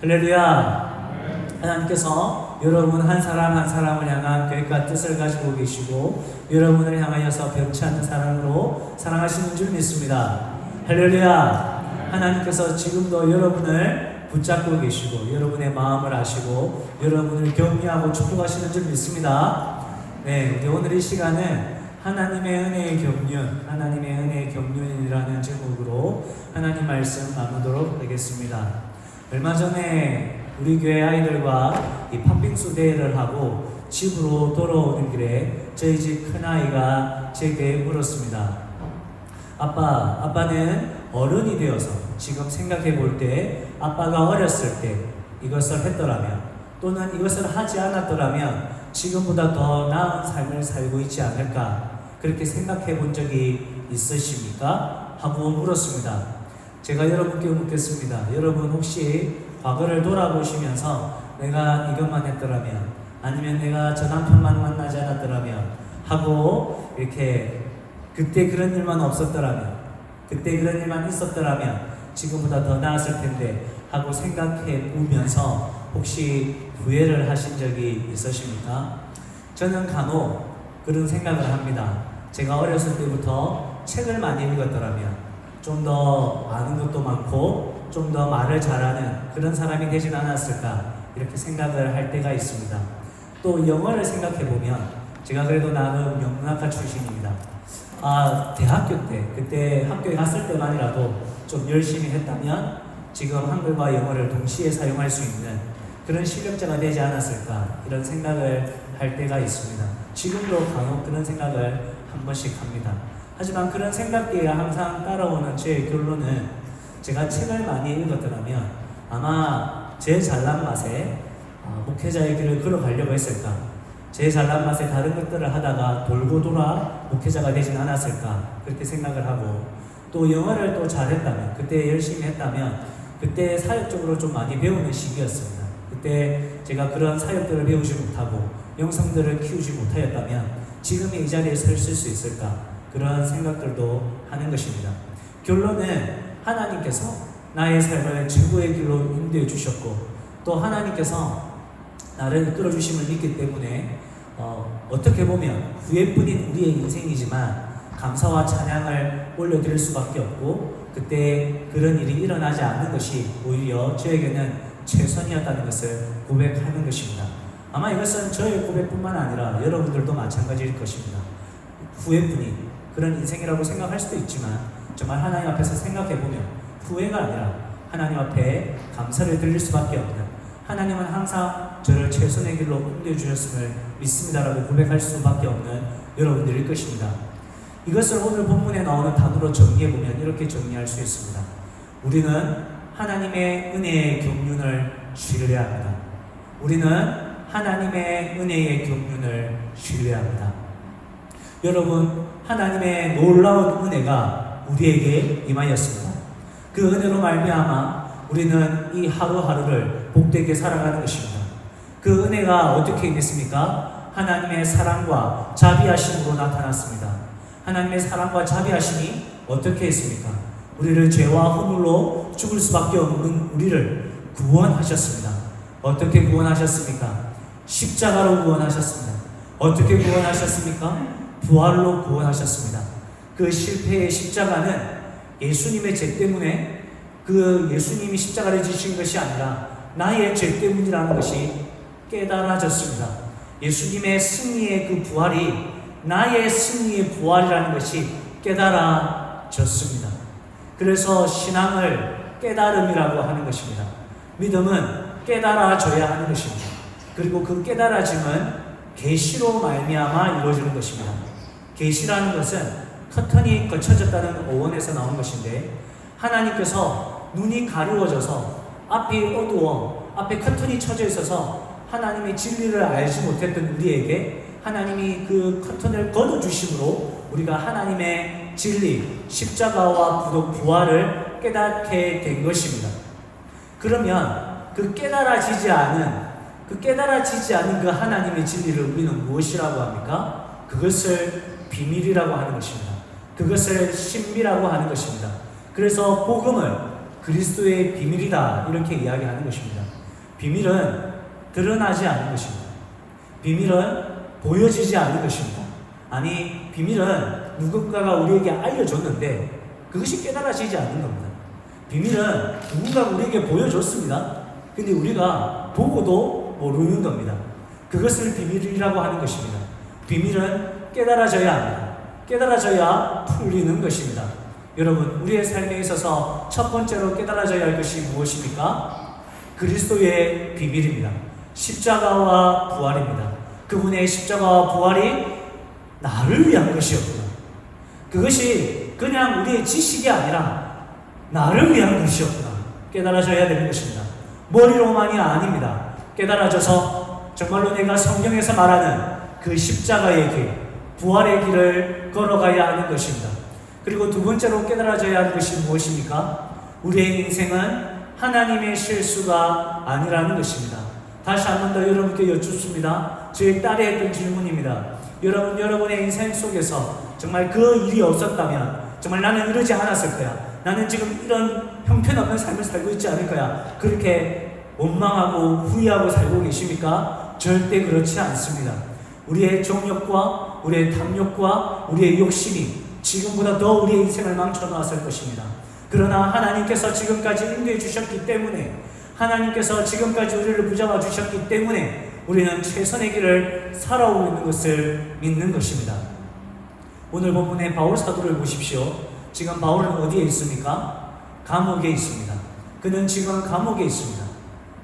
할렐루야. 하나님께서 여러분 한 사람 한 사람을 향한 계획과 뜻을 가지고 계시고 여러분을 향하여서 변치 않는 사랑으로 사랑하시는 줄 믿습니다. 할렐루야. 하나님께서 지금도 여러분을 붙잡고 계시고 여러분의 마음을 아시고 여러분을 격려하고 축복하시는 줄 믿습니다. 네, 우리 오늘 이 시간은 하나님의 은혜의 경륜, 하나님의 은혜의 경륜이라는 제목으로 하나님 말씀 나누도록 하겠습니다. 얼마 전에 우리 교회 아이들과 이 팥빙수 대회를 하고 집으로 돌아오는 길에 저희 집 큰아이가 제게 물었습니다. 아빠는 어른이 되어서 지금 생각해 볼 때 아빠가 어렸을 때 이것을 했더라면 또는 이것을 하지 않았더라면 지금보다 더 나은 삶을 살고 있지 않을까 그렇게 생각해 본 적이 있으십니까? 하고 물었습니다. 제가 여러분께 묻겠습니다. 여러분 혹시 과거를 돌아보시면서 내가 이것만 했더라면 아니면 내가 저 남편만 만나지 않았더라면 하고 이렇게 그때 그런 일만 없었더라면 그때 그런 일만 있었더라면 지금보다 더 나았을 텐데 하고 생각해 보면서 혹시 후회를 하신 적이 있으십니까? 저는 간혹 그런 생각을 합니다. 제가 어렸을 때부터 책을 많이 읽었더라면 좀 더 아는 것도 많고 좀 더 말을 잘하는 그런 사람이 되진 않았을까 이렇게 생각을 할 때가 있습니다. 또 영어를 생각해 보면 제가 그래도 나는 영문학과 출신입니다. 대학교 때 그때 학교에 갔을 때만이라도 좀 열심히 했다면 지금 한글과 영어를 동시에 사용할 수 있는 그런 실력자가 되지 않았을까 이런 생각을 할 때가 있습니다. 지금도 간혹 그런 생각을 한 번씩 합니다. 하지만 그런 생각들이 항상 따라오는 제 결론은 제가 책을 많이 읽었더라면 아마 제 잘난 맛에 목회자의 길을 걸어가려고 했을까? 제 잘난 맛에 다른 것들을 하다가 돌고 돌아 목회자가 되진 않았을까? 그렇게 생각을 하고 또 영어를 또 잘했다면 그때 열심히 했다면 그때 사역적으로 좀 많이 배우는 시기였습니다. 그때 제가 그런 사역들을 배우지 못하고 영성들을 키우지 못하였다면 지금의 이 자리에 서 있을 수 있을까? 그런 생각들도 하는 것입니다. 결론은 하나님께서 나의 삶을 최고의 길로 인도해 주셨고 또 하나님께서 나를 이끌어 주심을 믿기 때문에 어떻게 보면 후회뿐인 우리의 인생이지만 감사와 찬양을 올려드릴 수밖에 없고 그때 그런 일이 일어나지 않는 것이 오히려 저에게는 최선이었다는 것을 고백하는 것입니다. 아마 이것은 저의 고백뿐만 아니라 여러분들도 마찬가지일 것입니다. 후회뿐인 그런 인생이라고 생각할 수도 있지만 정말 하나님 앞에서 생각해보면 후회가 아니라 하나님 앞에 감사를 드릴 수밖에 없는 하나님은 항상 저를 최선의 길로 인도해 주셨음을 믿습니다라고 고백할 수밖에 없는 여러분들일 것입니다. 이것을 오늘 본문에 나오는 단어로 정리해보면 이렇게 정리할 수 있습니다. 우리는 하나님의 은혜의 경륜을 신뢰합니다. 우리는 하나님의 은혜의 경륜을 신뢰합니다. 여러분 하나님의 놀라운 은혜가 우리에게 임하였습니다. 그 은혜로 말미암아 우리는 이 하루하루를 복되게 살아가는 것입니다. 그 은혜가 어떻게 임했습니까? 하나님의 사랑과 자비하심으로 나타났습니다. 하나님의 사랑과 자비하심이 어떻게 했습니까? 우리를 죄와 허물로 죽을 수밖에 없는 우리를 구원하셨습니다. 어떻게 구원하셨습니까? 십자가로 구원하셨습니다. 어떻게 구원하셨습니까? 부활로 구원하셨습니다. 그 실패의 십자가는 예수님의 죄 때문에 그 예수님이 십자가를 지신 것이 아니라 나의 죄 때문이라는 것이 깨달아졌습니다. 예수님의 승리의 그 부활이 나의 승리의 부활이라는 것이 깨달아졌습니다. 그래서 신앙을 깨달음이라고 하는 것입니다. 믿음은 깨달아져야 하는 것입니다. 그리고 그 깨달아짐은 계시로 말미암아 이루어지는 것입니다. 계시라는 것은 커튼이 거쳐졌다는 어원에서 나온 것인데 하나님께서 눈이 가리워져서 앞이 어두워 앞에 커튼이 쳐져 있어서 하나님의 진리를 알지 못했던 우리에게 하나님이 그 커튼을 걷어주심으로 우리가 하나님의 진리, 십자가와 부활을 깨닫게 된 것입니다. 그러면 그 깨달아지지 않은 그 하나님의 진리를 우리는 무엇이라고 합니까? 그것을 비밀이라고 하는 것입니다. 그것을 신비라고 하는 것입니다. 그래서 복음을 그리스도의 비밀이다 이렇게 이야기하는 것입니다. 비밀은 드러나지 않는 것입니다. 비밀은 보여지지 않는 것입니다. 아니, 비밀은 누군가가 우리에게 알려줬는데 그것이 깨달아지지 않는 겁니다. 비밀은 누군가가 우리에게 보여줬습니다. 근데 우리가 보고도 모르는 겁니다. 그것을 비밀이라고 하는 것입니다. 비밀은 깨달아져야 합니다. 깨달아져야 풀리는 것입니다. 여러분, 우리의 삶에 있어서 첫 번째로 깨달아져야 할 것이 무엇입니까? 그리스도의 비밀입니다. 십자가와 부활입니다. 그분의 십자가와 부활이 나를 위한 것이었구나. 그것이 그냥 우리의 지식이 아니라 나를 위한 것이었구나. 깨달아져야 되는 것입니다. 머리로만이 아닙니다. 깨달아져서 정말로 내가 성경에서 말하는 그 십자가의 길, 부활의 길을 걸어가야 하는 것입니다. 그리고 두 번째로 깨달아져야 하는 것이 무엇입니까? 우리의 인생은 하나님의 실수가 아니라는 것입니다. 다시 한 번 더 여러분께 여쭙습니다. 저희 딸이 했던 질문입니다. 여러분의 인생 속에서 정말 그 일이 없었다면 정말 나는 이러지 않았을 거야. 나는 지금 이런 형편없는 삶을 살고 있지 않을 거야. 그렇게 원망하고 후회하고 살고 계십니까? 절대 그렇지 않습니다. 우리의 정욕과 우리의 탐욕과 우리의 욕심이 지금보다 더 우리의 인생을 망쳐놓았을 것입니다. 그러나 하나님께서 지금까지 인도해 주셨기 때문에, 하나님께서 지금까지 우리를 붙잡아 주셨기 때문에 우리는 최선의 길을 살아오고 있는 것을 믿는 것입니다. 오늘 본문의 바울 사도를 보십시오. 지금 바울은 어디에 있습니까? 감옥에 있습니다. 그는 지금 감옥에 있습니다.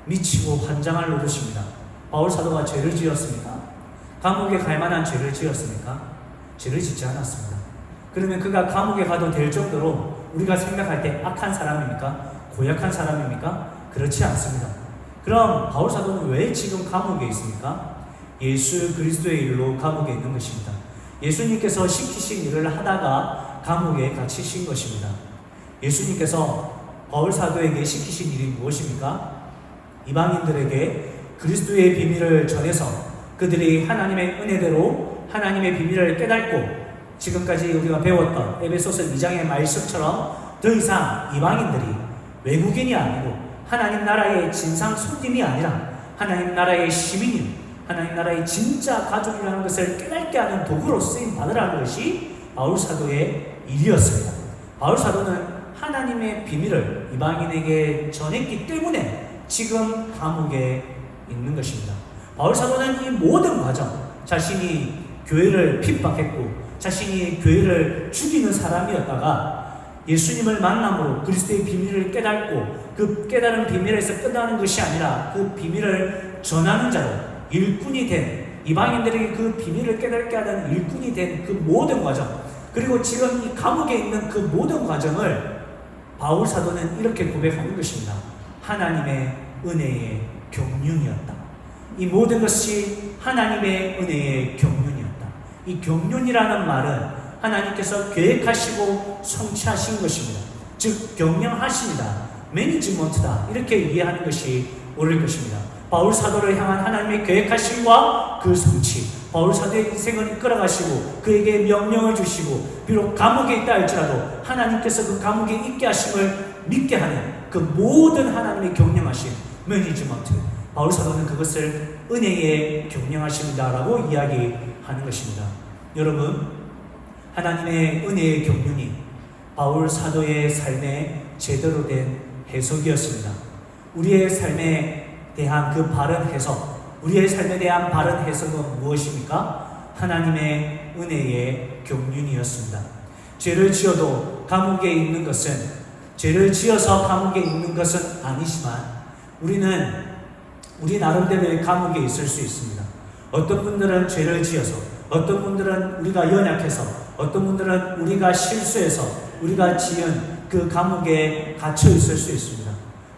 미치고 환장할 노릇입니다. 바울 사도가 죄를 지었습니까? 감옥에 갈 만한 죄를 지었습니까? 죄를 짓지 않았습니다. 그러면 그가 감옥에 가도 될 정도로 우리가 생각할 때 악한 사람입니까? 고약한 사람입니까? 그렇지 않습니다. 그럼 바울 사도는 왜 지금 감옥에 있습니까? 예수 그리스도의 일로 감옥에 있는 것입니다. 예수님께서 시키신 일을 하다가 감옥에 갇히신 것입니다. 예수님께서 바울 사도에게 시키신 일이 무엇입니까? 이방인들에게 그리스도의 비밀을 전해서 그들이 하나님의 은혜대로 하나님의 비밀을 깨닫고 지금까지 우리가 배웠던 에베소서 2장의 말씀처럼 더 이상 이방인들이 외국인이 아니고 하나님 나라의 진상 손님이 아니라 하나님 나라의 시민인, 하나님 나라의 진짜 가족이라는 것을 깨닫게 하는 도구로 쓰임 받으라는 것이 바울 사도의 일이었습니다. 바울 사도는 하나님의 비밀을 이방인에게 전했기 때문에 지금 감옥에 있는 것입니다. 바울 사도는 이 모든 과정, 자신이 교회를 핍박했고 자신이 교회를 죽이는 사람이었다가 예수님을 만남으로 그리스도의 비밀을 깨닫고 그 깨달은 비밀에서 끝나는 것이 아니라 그 비밀을 전하는 자로 일꾼이 된, 이방인들에게 그 비밀을 깨닫게 하는 일꾼이 된 그 모든 과정, 그리고 지금 이 감옥에 있는 그 모든 과정을 바울 사도는 이렇게 고백하는 것입니다. 하나님의 은혜의 경륜이었다. 이 모든 것이 하나님의 은혜의 경륜이었다. 이 경륜이라는 말은 하나님께서 계획하시고 성취하신 것입니다. 즉 경영하십니다. 매니지먼트다. 이렇게 이해하는 것이 옳을 것입니다. 바울 사도를 향한 하나님의 계획하심과 그 성취, 바울 사도의 인생을 이끌어가시고 그에게 명령을 주시고 비록 감옥에 있다 할지라도 하나님께서 그 감옥에 있게 하심을 믿게 하는 그 모든 하나님의 경영하심, 매니지먼트, 바울 사도는 그것을 은혜의 경영하심이다라고 이야기하는 것입니다. 여러분, 하나님의 은혜의 경륜이 바울 사도의 삶에 제대로 된 해석이었습니다. 우리의 삶에 대한 그 바른 해석, 우리의 삶에 대한 바른 해석은 무엇입니까? 하나님의 은혜의 경륜이었습니다. 죄를 지어도 감옥에 있는 것은, 죄를 지어서 감옥에 있는 것은 아니지만 우리는 우리 나름대로의 감옥에 있을 수 있습니다. 어떤 분들은 죄를 지어서, 어떤 분들은 우리가 연약해서, 어떤 분들은 우리가 실수해서 우리가 지은 그 감옥에 갇혀 있을 수 있습니다.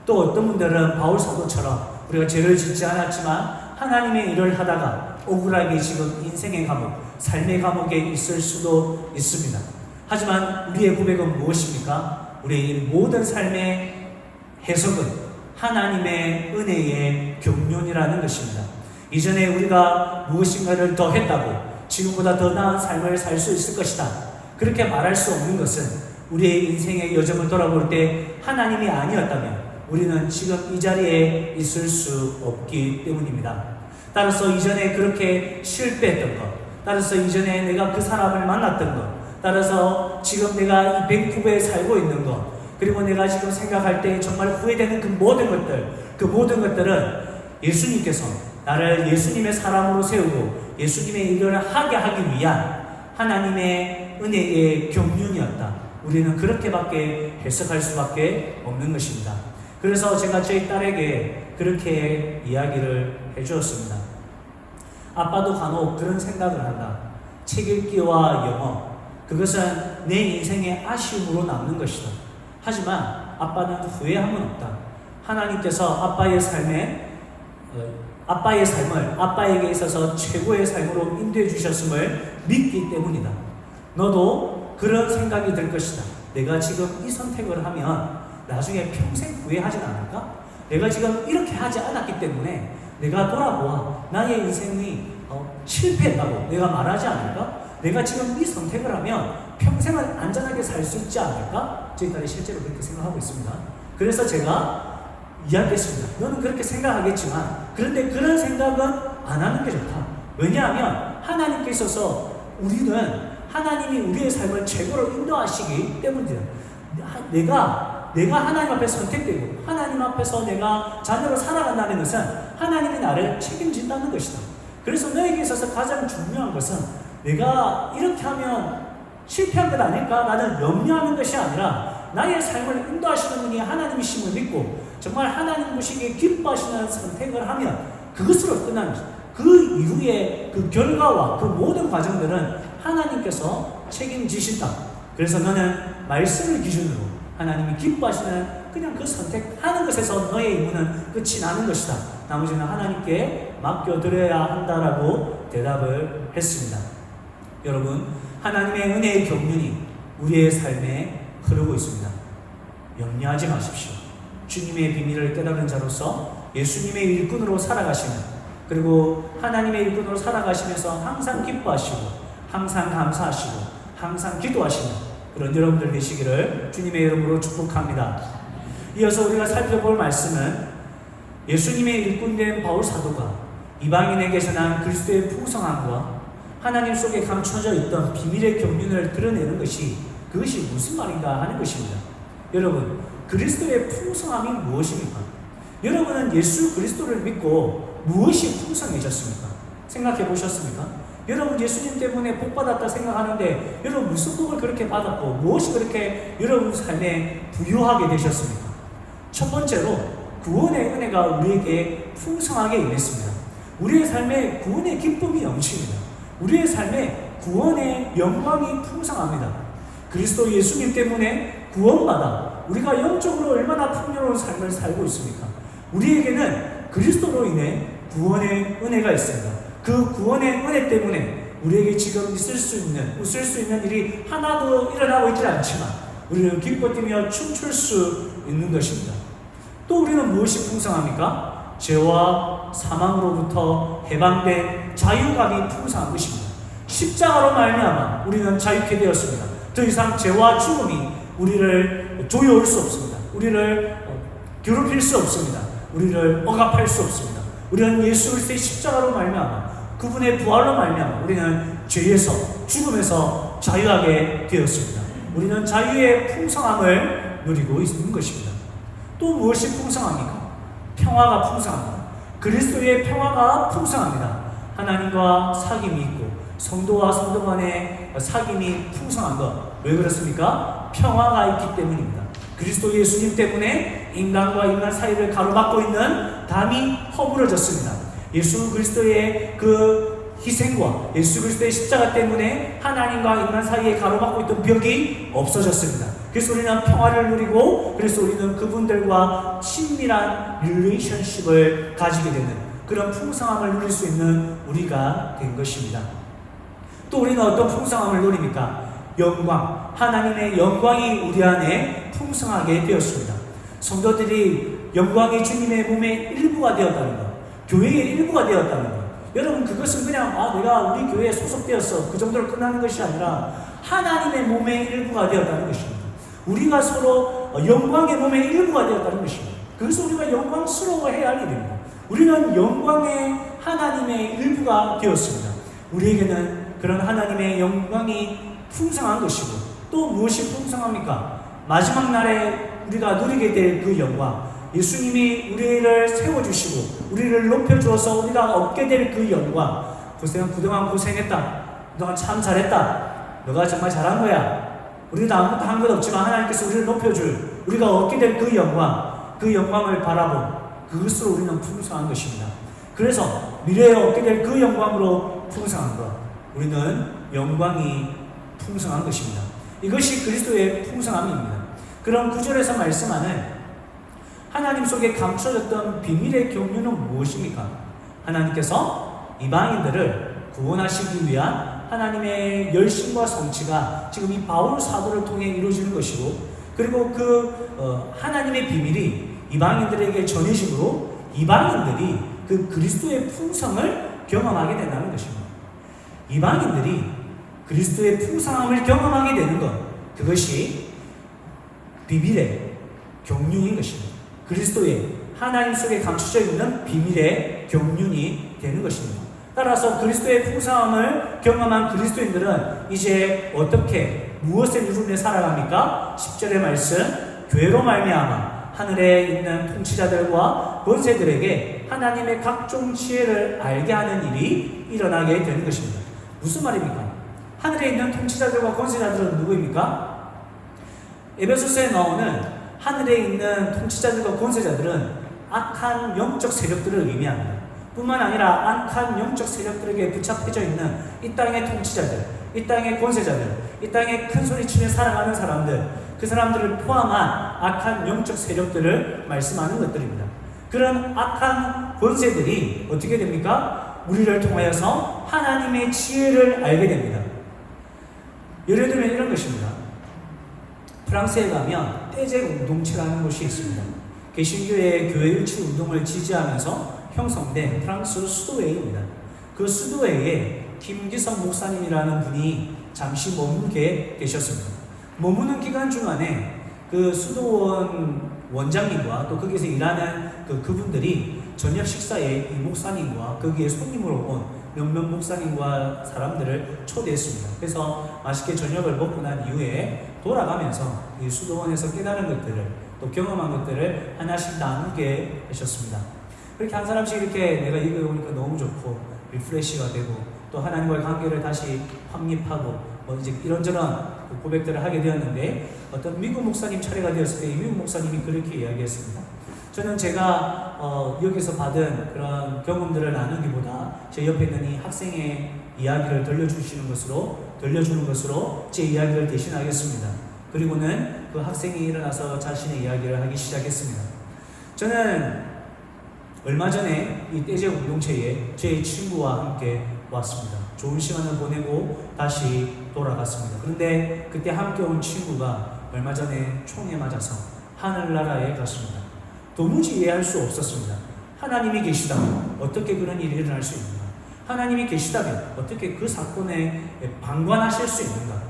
또 어떤 분들은 바울 사도처럼 우리가 죄를 짓지 않았지만 하나님의 일을 하다가 억울하게 지금 인생의 감옥, 삶의 감옥에 있을 수도 있습니다. 하지만 우리의 고백은 무엇입니까? 우리의 모든 삶의 해석은 하나님의 은혜의 경륜이라는 것입니다. 이전에 우리가 무엇인가를 더 했다고 지금보다 더 나은 삶을 살 수 있을 것이다, 그렇게 말할 수 없는 것은 우리의 인생의 여정을 돌아볼 때 하나님이 아니었다면, 우리는 지금 이 자리에 있을 수 없기 때문입니다. 따라서 이전에 그렇게 실패했던 것, 따라서 이전에 내가 그 사람을 만났던 것, 따라서 지금 내가 이 밴쿠버에 살고 있는 것, 그리고 내가 지금 생각할 때 정말 후회되는 그 모든 것들은 예수님께서 나를 예수님의 사람으로 세우고 예수님의 일을 하게 하기 위한 하나님의 은혜의 경륜이었다. 우리는 그렇게밖에 해석할 수밖에 없는 것입니다. 그래서 제가 저희 딸에게 그렇게 이야기를 해주었습니다. 아빠도 간혹 그런 생각을 한다. 책 읽기와 영어, 그것은 내 인생의 아쉬움으로 남는 것이다. 하지만 아빠는 후회함은 없다. 하나님께서 아빠의 삶을 아빠에게 있어서 최고의 삶으로 인도해 주셨음을 믿기 때문이다. 너도 그런 생각이 들 것이다. 내가 지금 이 선택을 하면 나중에 평생 후회하진 않을까? 내가 지금 이렇게 하지 않았기 때문에 내가 돌아보아 나의 인생이 실패했다고 내가 말하지 않을까? 내가 지금 이 선택을 하면 평생을 안전하게 살 수 있지 않을까? 저희 딸이 실제로 그렇게 생각하고 있습니다. 그래서 제가 이야기했습니다. 너는 그렇게 생각하겠지만 그런데 그런 생각은 안 하는 게 좋다. 왜냐하면 하나님께 있어서 우리는 하나님이 우리의 삶을 최고로 인도하시기 때문이다. 내가 하나님 앞에 선택되고 하나님 앞에서 내가 자녀로 살아간다는 것은 하나님이 나를 책임진다는 것이다. 그래서 너에게 있어서 가장 중요한 것은 내가 이렇게 하면 실패한 것 아닐까? 나는 염려하는 것이 아니라 나의 삶을 인도하시는 분이 하나님이심을 믿고 정말 하나님 보시기에 기뻐하시는 선택을 하면 그것으로 끝나는 것이다. 그 이후에 그 결과와 그 모든 과정들은 하나님께서 책임지신다. 그래서 너는 말씀을 기준으로 하나님이 기뻐하시는 그냥 그 선택하는 것에서 너의 임무는 끝이 나는 것이다. 나머지는 하나님께 맡겨드려야 한다라고 대답을 했습니다. 여러분, 하나님의 은혜의 경륜이 우리의 삶에 흐르고 있습니다. 염려하지 마십시오. 주님의 비밀을 깨달은 자로서 예수님의 일꾼으로 살아가시는, 그리고 하나님의 일꾼으로 살아가시면서 항상 기뻐하시고 항상 감사하시고 항상 기도하시는 그런 여러분들 되시기를 주님의 이름으로 축복합니다. 이어서 우리가 살펴볼 말씀은 예수님의 일꾼된 바울 사도가 이방인에게 전한 그리스도의 풍성함과 하나님 속에 감춰져 있던 비밀의 경륜을 드러내는 것이 그것이 무슨 말인가 하는 것입니다. 여러분, 그리스도의 풍성함이 무엇입니까? 여러분은 예수 그리스도를 믿고 무엇이 풍성해졌습니까? 생각해 보셨습니까? 여러분 예수님 때문에 복 받았다 생각하는데 여러분 무슨 복을 그렇게 받았고 무엇이 그렇게 여러분 삶에 부유하게 되셨습니까? 첫 번째로 구원의 은혜가 우리에게 풍성하게 임했습니다. 우리의 삶에 구원의 기쁨이 넘칩니다. 우리의 삶에 구원의 영광이 풍성합니다. 그리스도 예수님 때문에 구원받아 우리가 영적으로 얼마나 풍요로운 삶을 살고 있습니까? 우리에게는 그리스도로 인해 구원의 은혜가 있습니다. 그 구원의 은혜 때문에 우리에게 지금 있을 수 있는, 웃을 수 있는 일이 하나도 일어나고 있지 않지만 우리는 기뻐 뛰며 춤출 수 있는 것입니다. 또 우리는 무엇이 풍성합니까? 죄와 사망으로부터 해방된 자유감이 풍성한 것입니다. 십자가로 말미암아 우리는 자유케 되었습니다. 더 이상 죄와 죽음이 우리를 조여올 수 없습니다. 우리를 괴롭힐 수 없습니다. 우리를 억압할 수 없습니다. 우리는 예수 그리스도의 십자가로 말미암아 그분의 부활로 말미암아 우리는 죄에서 죽음에서 자유하게 되었습니다. 우리는 자유의 풍성함을 누리고 있는 것입니다. 또 무엇이 풍성합니까? 평화가 풍성합니다. 그리스도의 평화가 풍성합니다. 하나님과 사귐이 있고 성도와 성도 간의 사귐이 풍성한 것. 왜 그렇습니까? 평화가 있기 때문입니다. 그리스도 예수님 때문에 인간과 인간 사이를 가로막고 있는 담이 허물어졌습니다. 예수 그리스도의 그 희생과 예수 그리스도의 십자가 때문에 하나님과 인간 사이에 가로막고 있던 벽이 없어졌습니다. 그래서 우리는 평화를 누리고 그래서 우리는 그분들과 친밀한 릴레이션십을 가지게 되는 그런 풍성함을 누릴 수 있는 우리가 된 것입니다. 또 우리는 어떤 풍성함을 누립니까? 영광, 하나님의 영광이 우리 안에 풍성하게 되었습니다. 성도들이 영광이 주님의 몸의 일부가 되었다는 것, 교회의 일부가 되었다는 것. 여러분 그것은 그냥 내가 우리 교회에 소속되었어 그 정도로 끝나는 것이 아니라 하나님의 몸의 일부가 되었다는 것입니다. 우리가 서로 영광의 몸의 일부가 되었다는 것입니다. 그래서 우리가 영광스러워해야 할 일입니다. 우리는 영광의 하나님의 일부가 되었습니다. 우리에게는 그런 하나님의 영광이 풍성한 것이고, 또 무엇이 풍성합니까? 마지막 날에 우리가 누리게 될 그 영광, 예수님이 우리를 세워주시고 우리를 높여주어서 우리가 얻게 될 그 영광. 그동안 고생했다, 그동안 참 잘했다, 너가 정말 잘한 거야, 우리도 아무것도 한 것 없지만 하나님께서 우리를 높여줄, 우리가 얻게 될 그 영광, 그 영광을 바라본 그것으로 우리는 풍성한 것입니다. 그래서 미래에 얻게 될 그 영광으로 풍성한 것, 우리는 영광이 풍성한 것입니다. 이것이 그리스도의 풍성함입니다. 그런 9절에서 말씀하는 하나님 속에 감춰졌던 비밀의 경륜은 무엇입니까? 하나님께서 이방인들을 구원하시기 위한 하나님의 열심과 성취가 지금 이 바울 사도를 통해 이루어지는 것이고, 그리고 하나님의 비밀이 이방인들에게 전해짐으로 이방인들이 그 그리스도의 풍성을 경험하게 된다는 것입니다. 이방인들이 그리스도의 풍성함을 경험하게 되는 것, 그것이 비밀의 경륜인 것입니다. 그리스도의 하나님 속에 감춰져 있는 비밀의 경륜이 되는 것입니다. 따라서 그리스도의 풍성함을 경험한 그리스도인들은 이제 어떻게, 무엇을 누리며 살아갑니까? 10절의 말씀, 교회로 말미암아 하늘에 있는 통치자들과 권세들에게 하나님의 각종 지혜를 알게 하는 일이 일어나게 되는 것입니다. 무슨 말입니까? 하늘에 있는 통치자들과 권세자들은 누구입니까? 에베소서에 나오는 하늘에 있는 통치자들과 권세자들은 악한 영적 세력들을 의미합니다. 뿐만 아니라 악한 영적 세력들에게 붙잡혀져 있는 이 땅의 통치자들, 이 땅의 권세자들, 이 땅에 큰 소리치며 살아가는 사람들, 그 사람들을 포함한 악한 영적 세력들을 말씀하는 것들입니다. 그런 악한 권세들이 어떻게 됩니까? 우리를 통하여서 하나님의 지혜를 알게 됩니다. 예를 들면 이런 것입니다. 프랑스에 가면 떼제 공동체라는 곳이 있습니다. 개신교의 교회 일치 운동을 지지하면서 형성된 프랑스 수도회입니다. 그 수도회에 김기성 목사님이라는 분이 잠시 머물게 되셨습니다. 머무는 기간 중간에 그 수도원 원장님과 또 거기서 일하는 그분들이 저녁 식사에 이 목사님과 거기에 손님으로 온 몇몇 목사님과 사람들을 초대했습니다. 그래서 맛있게 저녁을 먹고 난 이후에 돌아가면서 이 수도원에서 깨달은 것들을, 또 경험한 것들을 하나씩 나누게 하셨습니다. 그렇게 한 사람씩 이렇게 내가 이거 보니까 너무 좋고 리프레시가 되고, 또 하나님과의 관계를 다시 확립하고 이제 이런저런 고백들을 하게 되었는데, 어떤 미국 목사님 차례가 되었을 때 이 미국 목사님이 그렇게 이야기했습니다. 저는 제가 여기서 받은 그런 경험들을 나누기보다 제 옆에 있는 이 학생의 이야기를 들려주는 것으로 제 이야기를 대신하겠습니다. 그리고는 그 학생이 일어나서 자신의 이야기를 하기 시작했습니다. 저는 얼마 전에 이 떼제 공동체에 제 친구와 함께 왔습니다. 좋은 시간을 보내고 다시 돌아갔습니다. 그런데 그때 함께 온 친구가 얼마 전에 총에 맞아서 하늘나라에 갔습니다. 도무지 이해할 수 없었습니다. 하나님이 계시다면 어떻게 그런 일이 일어날 수 있는가? 하나님이 계시다면 어떻게 그 사건에 방관하실 수 있는가?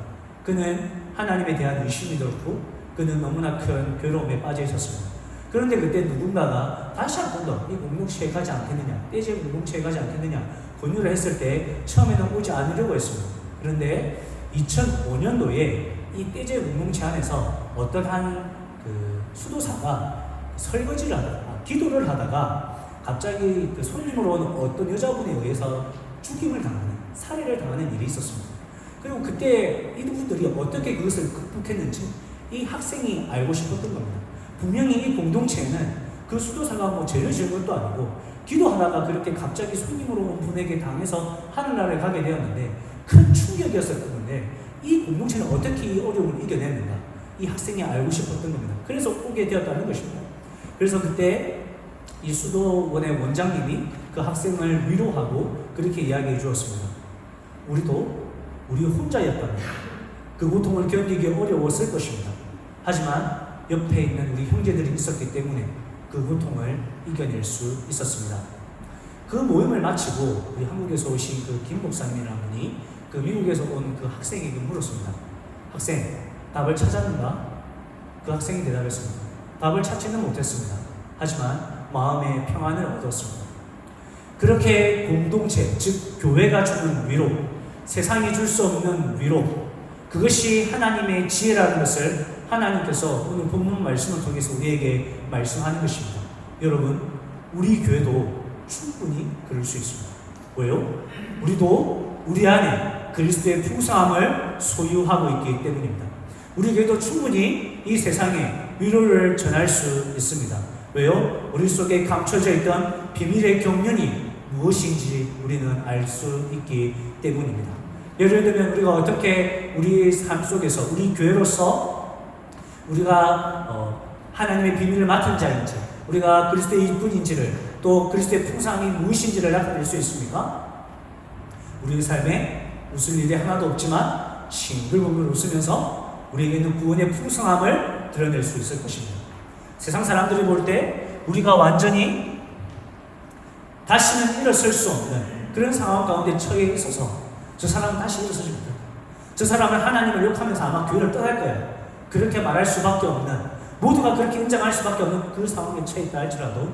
그는 하나님에 대한 의심이 들었고, 그는 너무나 큰 괴로움에 빠져 있었습니다. 그런데 그때 누군가가 다시 한 번 더 이 공동체에 가지 않겠느냐, 떼제 공동체에 가지 않겠느냐 권유를 했을 때 처음에는 오지 않으려고 했습니다. 그런데 2005년도에 이 떼제 공동체 안에서 어떤 한 수도사가 설거지를 하다가, 기도를 하다가 갑자기 그 손님으로 온 어떤 여자분에 의해서 죽임을 당하는, 살해를 당하는 일이 있었습니다. 그리고 그때 이분들이 어떻게 그것을 극복했는지 이 학생이 알고 싶었던 겁니다. 분명히 이 공동체에는 그 수도사가 죄를 지은 것도 아니고 기도하다가 그렇게 갑자기 손님으로 온 분에게 당해서 하늘나라에 가게 되었는데 큰 충격이었었던 건데, 이 공동체는 어떻게 이 어려움을 이겨냈는가, 이 학생이 알고 싶었던 겁니다. 그래서 오게 되었다는 것입니다. 그래서 그때 이 수도원의 원장님이 그 학생을 위로하고 그렇게 이야기해 주었습니다. 우리도 우리 혼자였다면 그 고통을 견디기 어려웠을 것입니다. 하지만 옆에 있는 우리 형제들이 있었기 때문에 그 고통을 이겨낼 수 있었습니다. 그 모임을 마치고 우리 한국에서 오신 그 김 목사님이라는 분이 그 미국에서 온 그 학생에게 물었습니다. 학생, 답을 찾았는가? 그 학생이 대답했습니다. 답을 찾지는 못했습니다. 하지만 마음의 평안을 얻었습니다. 그렇게 공동체, 즉 교회가 주는 위로, 세상이 줄 수 없는 위로, 그것이 하나님의 지혜라는 것을 하나님께서 오늘 본문 말씀을 통해서 우리에게 말씀하는 것입니다. 여러분, 우리 교회도 충분히 그럴 수 있습니다. 왜요? 우리도 우리 안에 그리스도의 풍성함을 소유하고 있기 때문입니다. 우리 교회도 충분히 이 세상에 위로를 전할 수 있습니다. 왜요? 우리 속에 감춰져 있던 비밀의 경륜이 무엇인지 우리는 알 수 있기 때문입니다. 예를 들면 우리가 어떻게 우리 삶 속에서 우리 교회로서 우리가 하나님의 비밀을 맡은 자인지, 우리가 그리스도의 일꾼인지를, 또 그리스도의 풍성함이 무엇인지를 나타낼 수 있습니까? 우리 삶에 웃을 일이 하나도 없지만 싱글벙글 웃으면서 우리에게 있는 구원의 풍성함을 드러낼 수 있을 것입니다. 세상 사람들이 볼 때 우리가 완전히 다시는 일어설 수 없는 그런 상황 가운데 처해 있어서 저 사람은 다시 일어서지 못할 거예요. 저 사람은 하나님을 욕하면서 아마 교회를 떠날 거예요. 그렇게 말할 수밖에 없는, 모두가 그렇게 인정할 수밖에 없는 그 상황에 처해 있다 할지라도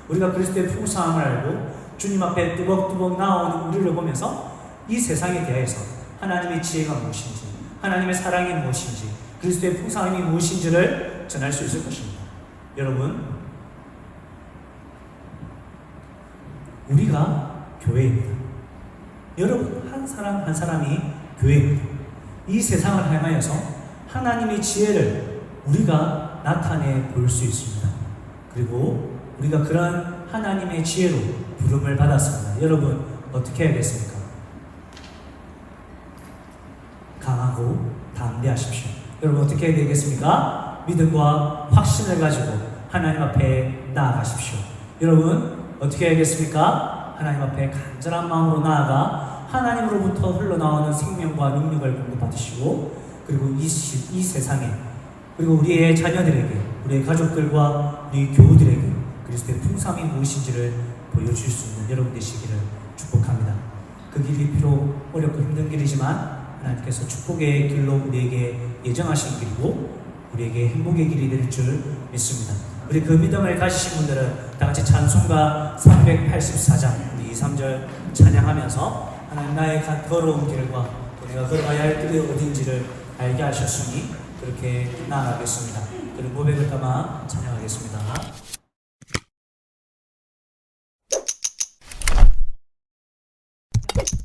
우리가 그리스도의 풍성함을 알고 주님 앞에 뚜벅뚜벅 나오는 우리를 보면서 이 세상에 대해서 하나님의 지혜가 무엇인지, 하나님의 사랑이 무엇인지, 그리스도의 풍성함이 무엇인지를 전할 수 있을 것입니다. 여러분, 우리가 교회입니다. 여러분 한 사람 한 사람이 교회입니다. 이 세상을 향하여서 하나님의 지혜를 우리가 나타내 볼 수 있습니다. 그리고 우리가 그런 하나님의 지혜로 부름을 받았습니다. 여러분 어떻게 해야겠습니까? 강하고 담대하십시오. 여러분 어떻게 해야 되겠습니까? 믿음과 확신을 가지고 하나님 앞에 나아가십시오. 여러분 어떻게 해야겠습니까? 하나님 앞에 간절한 마음으로 나아가 하나님으로부터 흘러나오는 생명과 능력을 공급받으시고, 그리고 이 세상에, 그리고 우리의 자녀들에게, 우리의 가족들과 우리 교우들에게 그리스도의 풍성함이 무엇인지를 보여줄 수 있는 여러분 되시기를 축복합니다. 그 길이 비록 어렵고 힘든 길이지만 하나님께서 축복의 길로 우리에게 예정하신 길이고 우리에게 행복의 길이 될 줄 믿습니다. 우리 그 믿음을 가지신 분들은 다 같이 찬송가 384장 우리 2, 3절 찬양하면서 하나님 나의 걸어온 길과 내가 걸어가야 할 길이 어딘지를 알게 하셨으니 그렇게 나아가겠습니다. 그리고 고백을 담아 찬양하겠습니다.